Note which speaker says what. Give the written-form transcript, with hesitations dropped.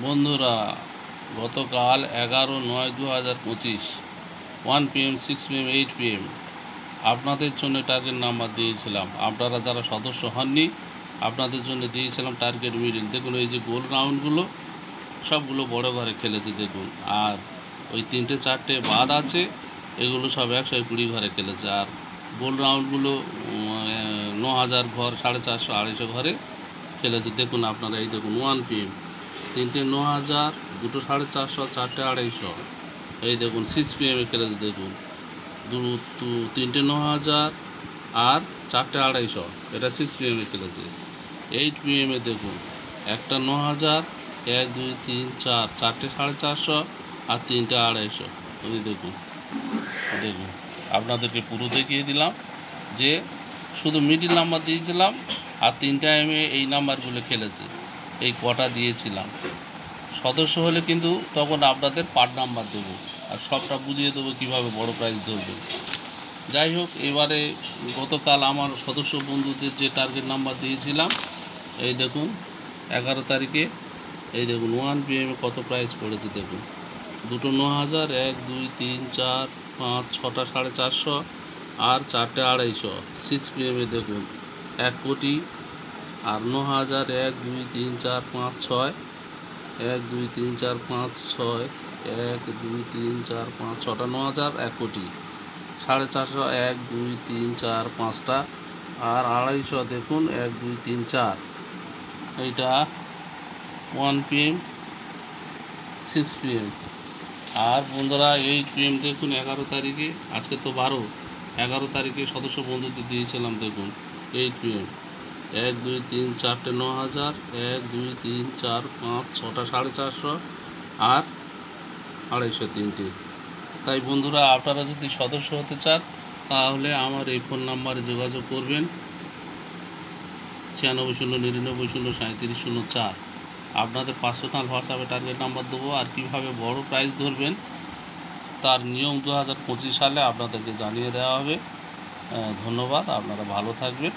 Speaker 1: বন্ধুরা, গতকাল 11/9/2025 1 PM 6 PM 8 PM আপনাদের জন্য টার্গেট নাম্বার দিয়েছিলাম। আপনারা যারা সদস্য হননি আপনাদের জন্য দিয়েছিলাম টার্গেট মিডিল। দেখুন এই যে গোল রাউন্ডগুলো সবগুলো বড় ঘরে খেলেছে দেখুন, আর ওই 3টে 4টে বাদ আছে, এগুলো সব 120 ঘরে খেলেছে। আর গোল রাউন্ডগুলো 9000 ঘর, 450 250 ঘরে খেলেছে। দেখুন আপনারা এই দেখুন 1 PM 3টে 9000, 2টো 450, 4টে 250। এই দেখুন 6 PM খেলেছে দেখুন 3টে 9000 আর 4টে 250, এটা 6 PM খেলেছে। 8 PM দেখুন একটা 9000, 1 2 3 4, 4টে 450 আর 3টে 250। এই দেখুন দেখুন আপনাদেরকে পুরো দেখিয়ে দিলাম যে শুধু মিডিল নাম্বার দিয়েছিলাম, আর 3টে টাইমে এই নাম্বারগুলো খেলেছে, এই কটা দিয়েছিলাম। সদস্য হলে কিন্তু তখন আপনাদের পার নাম্বার দেবো আর সবটা বুঝিয়ে দেবো কীভাবে বড় প্রাইজ ধরবে। যাই হোক, এবারে গতকাল আমার সদস্য বন্ধুদের যে টার্গেট নাম্বার দিয়েছিলাম, এই দেখুন 11 তারিখে এই দেখুন 1 PM কত প্রাইস পড়েছে দেখুন। 2টো 9000, 1 2 3 4 5 6টা 450 আর 4টে 250। 6 PM দেখুন 1 কোটি আর 9000, 1 2 3 4 5 6, 1 2 3 4 5 6, 1 2 3 4 5 6টা 9000, 1 কোটি 450, 1 2 3 4 5টা আর 250 দেখুন 1 2 3 4। এইটা 1 PM 6 PM। আর বন্ধুরা 8 PM দেখুন 11 তারিখে, আজকে তো 11 তারিখে সদস্য বন্ধুদের দিয়েছিলাম দেখুন 8 PM 1 2 3 4টে 9000, 1 2 3 4 5 6টা 450 আর 250 3টে। তাই বন্ধুরা, আপনারা যদি সদস্য হতে চান তাহলে আমার এই ফোন নাম্বারে যোগাযোগ করবেন 9609903704। আপনাদের পার্সোনাল হোয়াটসঅ্যাপে টার্গেট নাম্বার দেবো, আর কীভাবে বড় প্রাইজ ধরবেন তার নিয়ম 2025 সালে আপনাদেরকে জানিয়ে দেওয়া হবে। ধন্যবাদ, আপনারা ভালো থাকবেন।